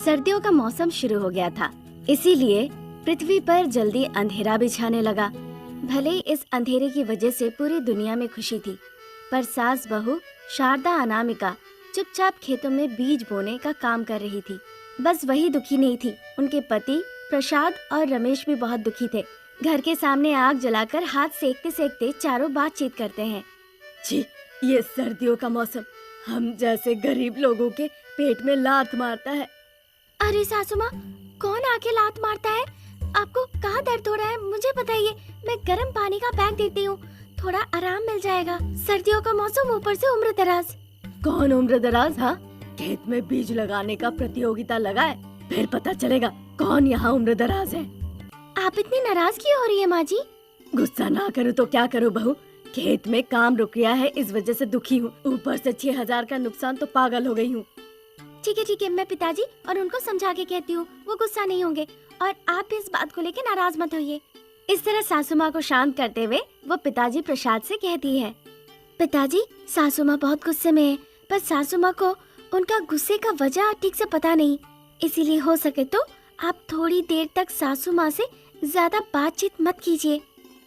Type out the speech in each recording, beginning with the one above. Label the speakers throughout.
Speaker 1: सर्दियों का मौसम शुरू हो गया था, इसीलिए पृथ्वी पर जल्दी अंधेरा भी छाने लगा। भले ही इस अंधेरे की वजह से पूरी दुनिया में खुशी थी, पर सास बहू शारदा अनामिका चुपचाप खेतों में बीज बोने का काम कर रही थी। बस वही दुखी नहीं थी, उनके पति प्रसाद और रमेश भी बहुत दुखी थे। घर के सामने आग जलाकर हाथ सेकते सेकते चारों बातचीत करते हैं।
Speaker 2: जी, ये सर्दियों का मौसम हम जैसे गरीब लोगों के पेट में लात मारता है।
Speaker 1: अरे सासू माँ, कौन आके लात मारता है? आपको कहाँ दर्द हो रहा है मुझे बताइए, मैं गर्म पानी का पैक देती हूँ, थोड़ा आराम मिल जाएगा। सर्दियों का मौसम, ऊपर से उम्र दराज।
Speaker 2: कौन उम्र दराज? हाँ, खेत में बीज लगाने का प्रतियोगिता लगा है, फिर पता चलेगा कौन यहाँ उम्र दराज है।
Speaker 1: आप इतनी नाराज क्यों हो रही है माँ जी?
Speaker 2: गुस्सा ना करूँ तो क्या करूँ बहू, खेत में काम रुक गया है, इस वजह से दुखी हूँ। ऊपर से 6,000 का नुकसान, तो पागल हो गई हूँ।
Speaker 1: ठीक है, मैं पिताजी और उनको समझा के कहती हूँ, वो गुस्सा नहीं होंगे, और आप इस बात को लेकर नाराज मत होइए। इस तरह सासू माँ को शांत करते हुए वो पिताजी प्रसाद से कहती है, पिताजी सासू माँ बहुत गुस्से में है, पर सासू माँ को उनका गुस्से का वजह ठीक से पता नहीं, इसीलिए हो सके तो आप थोड़ी देर तक सासू माँ से ज्यादा बातचीत मत कीजिए।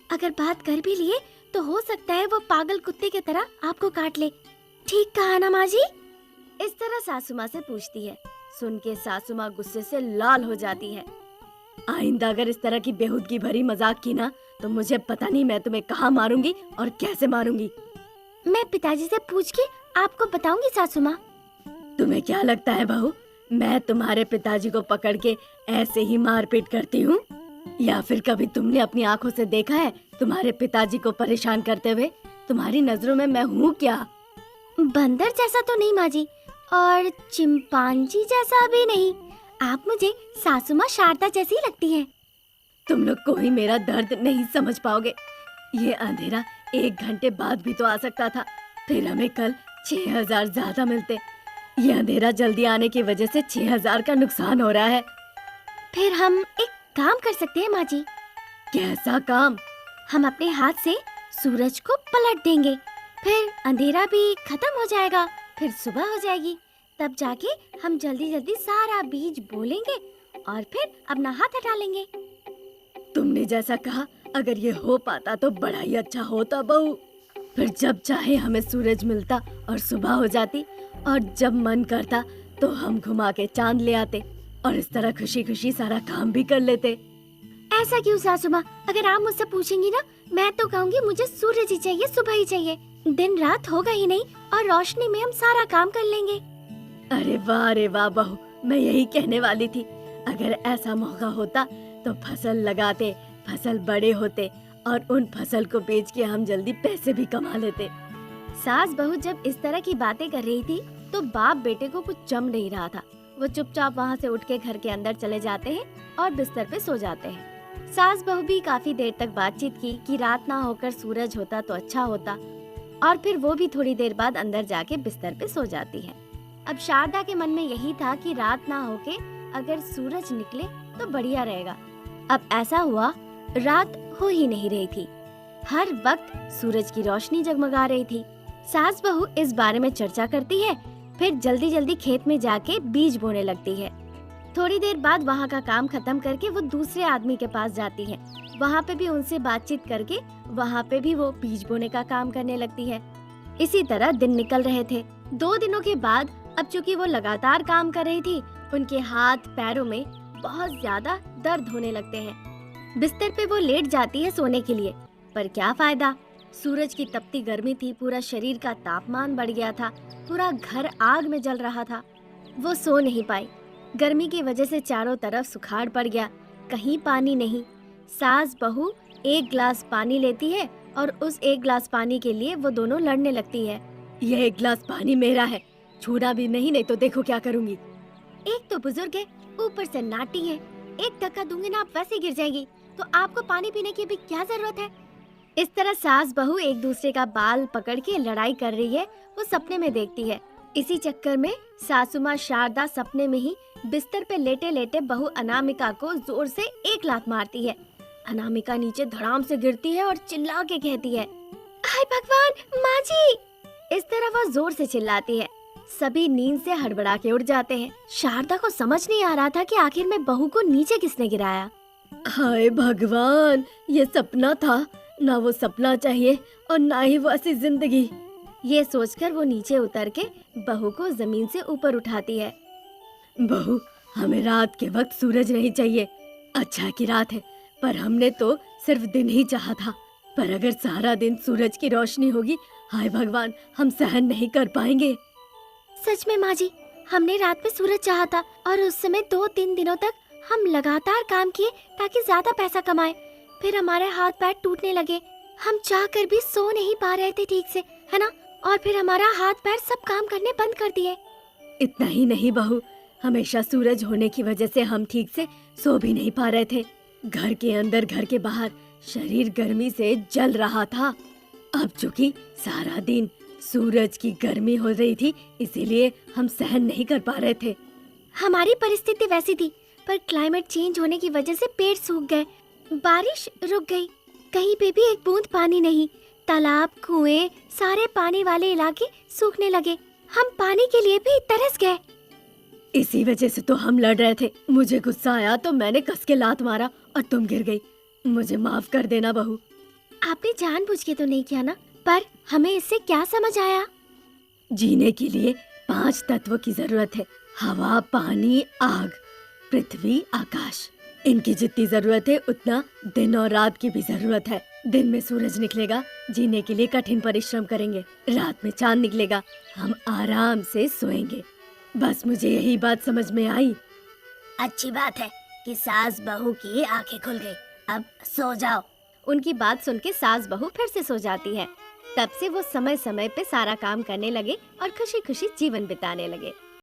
Speaker 1: अगर बात कर भी लिए तो हो सकता है वो पागल कुत्ते की तरह आपको काट ले। ठीक कहा ना माँ जी? इस तरह सासू माँ से पूछती है। सुन के सासू माँ गुस्से से लाल हो जाती है।
Speaker 2: आइंदा अगर इस तरह की बेहूदगी भरी मजाक की ना, तो मुझे पता नहीं मैं तुम्हें कहाँ मारूंगी और कैसे मारूंगी।
Speaker 1: मैं पिताजी से पूछ के आपको बताऊंगी सासू माँ।
Speaker 2: तुम्हें क्या लगता है बहू, मैं तुम्हारे पिताजी को पकड़ के ऐसे ही मारपीट करती हूँ? या फिर कभी तुमने अपनी आंखों से देखा है तुम्हारे पिताजी को परेशान करते हुए? तुम्हारी नजरों में मैं हूँ क्या?
Speaker 1: बंदर जैसा तो नहीं माँ जी, और चिंपांजी जैसा भी नहीं। आप मुझे सासू माँ शारदा जैसी लगती हैं।
Speaker 2: तुम लोग कोई मेरा दर्द नहीं समझ पाओगे। ये अंधेरा 1 घंटे बाद भी तो आ सकता था, फिर हमें कल 6,000 ज्यादा मिलते। ये अंधेरा जल्दी आने की वजह से 6,000 का नुकसान हो रहा है।
Speaker 1: फिर हम एक काम कर सकते हैं माँ जी।
Speaker 2: कैसा काम?
Speaker 1: हम अपने हाथ से सूरज को पलट देंगे, फिर अंधेरा भी खत्म हो जाएगा, फिर सुबह हो जाएगी, तब जाके हम जल्दी जल्दी सारा बीज बोलेंगे और फिर अपना हाथ हटा लेंगे।
Speaker 2: तुमने जैसा कहा, अगर ये हो पाता तो बड़ा ही अच्छा होता बहू। फिर जब चाहे हमें सूरज मिलता और सुबह हो जाती, और जब मन करता तो हम घुमा के चांद ले आते, और इस तरह खुशी खुशी सारा काम भी कर लेते।
Speaker 1: ऐसा क्यों सासू माँ? अगर आप मुझसे पूछेंगी ना, मैं तो कहूँगी मुझे सूरज ही चाहिए, सुबह ही चाहिए। दिन रात होगा ही नहीं और रोशनी में हम सारा काम कर लेंगे।
Speaker 2: अरे वाह बहू, मैं यही कहने वाली थी। अगर ऐसा मौका होता तो फसल लगाते, फसल बड़े होते, और उन फसल को बेच के हम जल्दी पैसे भी कमा लेते।
Speaker 1: सास बहू जब इस तरह की बातें कर रही थी तो बाप बेटे को कुछ जम नहीं रहा था। वो चुपचाप वहाँ से उठ के घर के अंदर चले जाते हैं और बिस्तर पे सो जाते हैं। सास बहू भी काफी देर तक बातचीत की कि रात ना होकर सूरज होता तो अच्छा होता, और फिर वो भी थोड़ी देर बाद अंदर जाके बिस्तर पे सो जाती है। अब शारदा के मन में यही था कि रात ना होके अगर सूरज निकले तो बढ़िया रहेगा। अब ऐसा हुआ, रात हो ही नहीं रही थी, हर वक्त सूरज की रोशनी जगमगा रही थी। सास बहू इस बारे में चर्चा करती है, फिर जल्दी जल्दी खेत में जाके बीज बोने लगती है। थोड़ी देर बाद वहाँ का काम खत्म करके वो दूसरे आदमी के पास जाती है। वहाँ पे भी उनसे बातचीत करके वहाँ पे भी वो बीज बोने का काम करने लगती है। इसी तरह दिन निकल रहे थे। 2 दिनों के बाद अब चूंकि वो लगातार काम कर रही थी, उनके हाथ पैरों में बहुत ज्यादा दर्द होने लगते हैं। बिस्तर पे वो लेट जाती है सोने के लिए, पर क्या फायदा, सूरज की तपती गर्मी थी, पूरा शरीर का तापमान बढ़ गया था, पूरा घर आग में जल रहा था। वो सो नहीं पाई। गर्मी की वजह से चारों तरफ सुखाड़ पड़ गया, कहीं पानी नहीं। सास बहू 1 गिलास पानी लेती है और उस 1 गिलास पानी के लिए वो दोनों लड़ने लगती है।
Speaker 2: ये 1 गिलास पानी मेरा है, छूना भी नहीं तो देखो क्या करूँगी।
Speaker 1: एक तो बुजुर्ग है, ऊपर से नाटी है, एक धक्का दूंगी ना आप वैसे गिर जाएंगी, तो आपको पानी पीने की भी क्या जरूरत है? इस तरह सास बहू एक दूसरे का बाल पकड़ के लड़ाई कर रही है, वो सपने में देखती है। इसी चक्कर में सासू माँ शारदा सपने में ही बिस्तर पे लेटे लेटे बहू अनामिका को जोर से 1 लात मारती है। अनामिका नीचे धड़ाम से गिरती है और चिल्ला के कहती है, हाय भगवान, माँ जी! इस तरह वो जोर से चिल्लाती है। सभी नींद से हड़बड़ा के उठ जाते हैं। शारदा को समझ नहीं आ रहा था कि आखिर में बहू को नीचे किसने गिराया।
Speaker 2: हाय भगवान, ये सपना था, ना वो सपना चाहिए और ना ही वो ऐसी जिंदगी।
Speaker 1: ये सोचकर वो नीचे उतर के बहू को जमीन से ऊपर उठाती है।
Speaker 2: बहू, हमें रात के वक्त सूरज नहीं चाहिए। अच्छा की रात है, पर हमने तो सिर्फ दिन ही चाहा था। पर अगर सारा दिन सूरज की रोशनी होगी, हाय भगवान, हम सहन नहीं कर पाएंगे।
Speaker 1: सच में माँ जी, हमने रात में सूरज चाहा था और उस समय 2-3 दिनों तक हम लगातार काम किए ताकि ज्यादा पैसा कमाए। फिर हमारे हाथ पैर टूटने लगे, हम चाह कर भी सो नहीं पा रहे थे ठीक से, है ना? और फिर हमारा हाथ पैर सब काम करने बंद कर दिए।
Speaker 2: इतना ही नहीं बहू, हमेशा सूरज होने की वजह से हम ठीक से सो भी नहीं पा रहे थे। घर के अंदर घर के बाहर शरीर गर्मी से जल रहा था। अब चूंकि सारा दिन सूरज की गर्मी हो रही थी, इसीलिए हम सहन नहीं कर पा रहे थे।
Speaker 1: हमारी परिस्थिति वैसी थी, पर क्लाइमेट चेंज होने की वजह से पेड़ सूख गए, बारिश रुक गई, कहीं पे भी एक बूंद पानी नहीं। तालाब, कुएं, सारे पानी वाले इलाके सूखने लगे। हम पानी के लिए भी तरस गए।
Speaker 2: इसी वजह से तो हम लड़ रहे थे। मुझे गुस्सा आया तो मैंने कस के लात मारा और तुम गिर गई। मुझे माफ कर देना बहू।
Speaker 1: आपने जानबूझ के तो नहीं किया ना? पर हमें इससे क्या समझ आया?
Speaker 2: जीने के लिए 5 तत्वों की जरूरत है। हवा, पानी, आग, पृथ्वी, आकाश। इनकी जितनी जरूरत है उतना दिन और रात की भी जरूरत है। दिन में सूरज निकलेगा, जीने के लिए कठिन परिश्रम करेंगे। रात में चांद निकलेगा, हम आराम से सोएंगे। बस मुझे यही बात समझ में आई।
Speaker 1: अच्छी बात है कि सास बहू की आंखें खुल गई। अब सो जाओ। उनकी बात सुन के सास बहू फिर से सो जाती है। तब से वो समय समय पे सारा काम करने लगे और खुशी खुशी जीवन बिताने लगे।